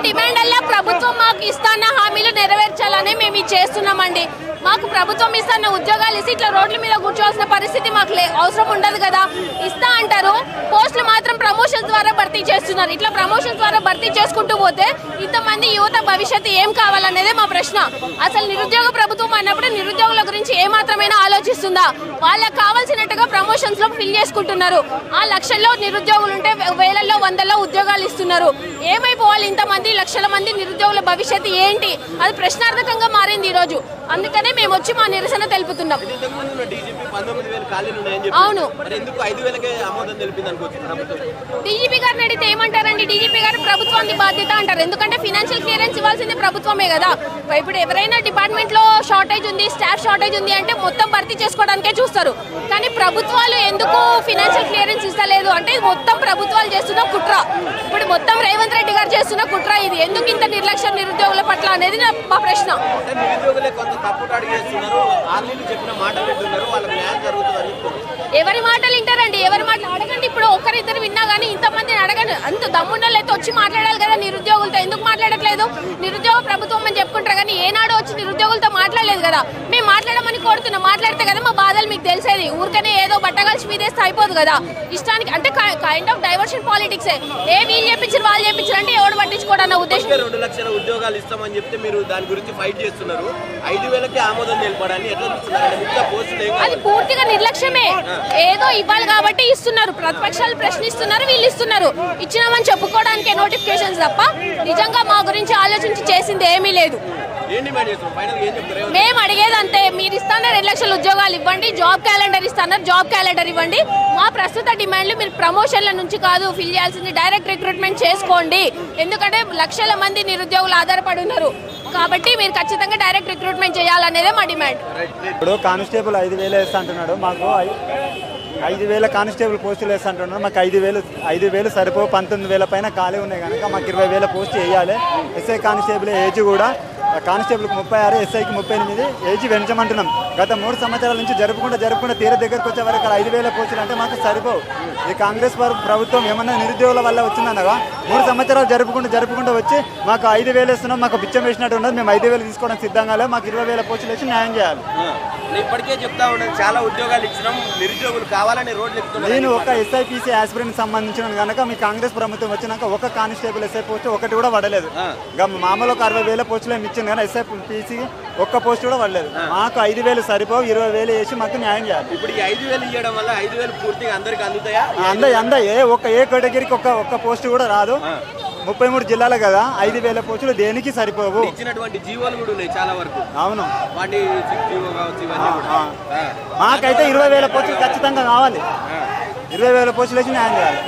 Demand అలా ప్రభుత్వం మాకు ఇస్తాన్న హామీలు నెరవేర్చాలని మేము చేస్తున్నామండి. మాకు ప్రభుత్వం ఇస్తాన్న ఉద్యోగాలు ఇస్తే ఇట్లా రోడ్ల మీద కూర్చోవాల్సిన పరిస్థితి మాకు అవసరం ఉండదు కదా. ఇస్తా అంటారు, పోస్టులు మాత్రం ప్రమోషన్స్ ద్వారా భర్తీ చేస్తున్నారు. ఇట్లా ప్రమోషన్స్ ద్వారా భర్తీ చేసుకుంటూ పోతే ఇంతమంది యువత భవిష్యత్తు ఏం కావాలనేదే మా ప్రశ్న. అసలు నిరుద్యోగ ప్రభుత్వం అన్నప్పుడు నిరుద్యోగుల గురించి ఏమాత్రమైనా ఆలోచిస్తుందా? వాళ్ళకి కావాల్సినట్టుగా ప్రమోషన్స్ లో ఫిల్ చేసుకుంటున్నారు. ఆ లక్షల్లో నిరుద్యోగులు ఉంటే వేలల్లో వందల్లో ఉద్యోగాలు ఇస్తున్నారు. ఏమైపోవాలి ఇంతమంది లక్షల మంది నిరుద్యోగుల భవిష్యత్తు ఏంటి? అది ప్రశ్నార్థకంగా మారింది ఈ రోజు. అందుకనే మేము వచ్చి మా నిరసన తెలుపుతున్నాం. అవును, డీజీపీ గారిని అడిగితే ఏమంటారండి? డీజీపీ గారు ప్రభుత్వాన్ని బాధ్యత అంటారు. ఎందుకంటే ఫైనాన్షియల్ క్లియరెన్స్ ఇవ్వాల్సింది ప్రభుత్వమే కదా. ఇప్పుడు ఎవరైనా డిపార్ట్మెంట్ లో షార్టేజ్ ఉంది, స్టాఫ్ షార్టేజ్ ఉంది అంటే మొత్తం భర్తీ చేసుకోవడానికే చూస్తారు. కానీ ప్రభుత్వాలు ఎందుకు ఫైనాన్షియల్ క్లియరెన్స్ ఇస్తలేదు అంటే మొత్తం ప్రభుత్వాలు చేస్తున్న కుట్ర. ఇప్పుడు మొత్తం రేవంత్ రెడ్డి గారు చేస్తున్న కుట్ర ఇది. ఎందుకు ఇంత నిర్లక్ష్యం నిరుద్యోగుల పట్ల అనేది మా ప్రశ్న. ఎవరి మాటలు వింటారండి? ఎవరి మాటలు అడగండి. ఇప్పుడు ఒక్కరిద్దరు విన్నా కానీ ఇంతమందిని అడగండి. అంత దమ్మున్నోళ్ళు అయితే వచ్చి మాట్లాడాలి కదా నిరుద్యోగులతో. ఎందుకు మాట్లాడట్లేదు? నిరుద్యోగ ప్రభుత్వం అని చెప్పుకుంటారు కానీ ఏనాడు వచ్చి నిరుద్యోగులతో మాట్లాడలేదు కదా. మేము మాట్లాడమని కోరుతున్నాం. మాట్లాడితే కదా మా బాధలు మీకు తెలిసేది. ఊరికనే ఏదో బట్టగలిసి మీదేస్తే అయిపోదు కదా. ఇష్టానికి అంటే కైండ్ ఆఫ్ డైవర్షన్ పాలిటిక్స్. ఏ వీళ్ళు చెప్పించారు వాళ్ళు చెప్పించారు అంటే ఎవడు పట్టించుకోవడం ఉద్దేశం. 2 లక్షల ఉద్యోగాలు ఇస్తామని చెప్తే మీరు దాని గురించి ఫైట్ చేస్తున్నారు. 5,000కి ఆమోదం తెలపడాన్ని ఎట్లా చూస్తున్నారు? అది పూర్తిగా నిర్లక్ష్యమే. ఏదో ఇవ్వాలి కాబట్టి ఇస్తున్నారు. ప్రతిపక్షాలు ప్రశ్నిస్తున్నారు, వీళ్ళు ఇస్తున్నారు. ఇచ్చినామని చెప్పుకోవడానికి నోటిఫికేషన్స్ తప్ప నిజంగా మా గురించి ఆలోచించి చేసింది ఏమీ లేదు. మేము అడిగేది అంతే, మీరు ఇస్తాన్నారు 2 లక్షల ఉద్యోగాలు ఇవ్వండి, జాబ్ క్యాలెండర్ ఇస్తున్నారు, జాబ్ క్యాలెండర్ ఇవ్వండి. మా ప్రస్తుత డిమాండ్లు మీరు ప్రమోషన్ల నుంచి కాదు ఫిల్ చేయాల్సింది, డైరెక్ట్ రిక్రూట్మెంట్ చేసుకోండి. ఎందుకంటే లక్షల మంది నిరుద్యోగులు ఆధారపడి ఉన్నారు కాబట్టి మీరు ఖచ్చితంగా డైరెక్ట్ రిక్రూట్మెంట్ చేయాలనేదే మా డిమాండ్. ఇప్పుడు కానిస్టేబుల్ 5,000 వేస్తా అంటున్నాడు. మాకు 5,000 కానిస్టేబుల్ పోస్టులు వేస్తా అంటున్నాడు. మాకు 5,000 సరిపో. 19,000 పైన ఖాళీ ఉన్నాయి కనుక మాకు 20,000 పోస్ట్ వేయాలి. ఎస్ఐ కానిస్టేబుల్ ఏజ్ కూడా కానిస్టేబుల్కి 36, ఎస్ఐకి 38 ఏజ్ పెంచమంటున్నాం. గత 3 సంవత్సరాల నుంచి జరుపుకుంటూ తీర దగ్గరకు వచ్చే వరకు 5,000 పోస్టులు అంటే మాకు సరిపోవు. ఈ కాంగ్రెస్ ప్రభుత్వం ఏమన్నా నిరుద్యోగుల వల్ల వచ్చిందనగా 3 సంవత్సరాలు జరుపుకుంటూ వచ్చి మాకు 5,000 ఇస్తున్నాం, మాకు బిచ్చం వేసినట్టు ఉన్నది. మేము 5,000 తీసుకోవడానికి సిద్ధంగా లేదు. మాకు 20,000 పోస్టులు వేసి న్యాయం చేయాలి. ఇప్పటికే చెప్తా ఉన్నాను, చాలా ఉద్యోగాలు ఇచ్చినాం, నిరుద్యోగులు కావాలని రోడ్లు ఎక్కుతున్నారు. నేను ఒక ఎస్ఐపిసి ఆస్పిరెంట్ సంబంధించిన కనుక మీ కాంగ్రెస్ ప్రభుత్వం వచ్చినాక ఒక కానిస్టేబుల్ ఎస్ఐ పోస్ట్ ఒకటి కూడా పడలేదు. మామూలు ఒక 60,000 పోస్టులు ఏమి ఇచ్చింది కానీ ఎస్ఐపిసి ఒక్క పోస్ట్ కూడా పడలేదు. మాకు 5,000 సరిపోవు, 20,000 వేసి మాకు న్యాయం చేయాలి. ఇప్పుడు ఈ 5,000 ఇవ్వడం వల్ల 5,000 పూర్తిగా అందరికి అందుతాయా? ఏ కేటగిరీకి ఒక్క పోస్ట్ కూడా రాదు. 33 జిల్లాలు కదా, 5,000 పోస్టులు దేనికి సరిపోవు. ఇచ్చినటువంటి జీవోలు కూడా ఉన్నాయి చాలా వరకు. అవును, వాటి మాకైతే 20,000 పోస్టులు ఖచ్చితంగా కావాలి. 20,000 పోస్టులు వేసి న్యాయం చేయాలి.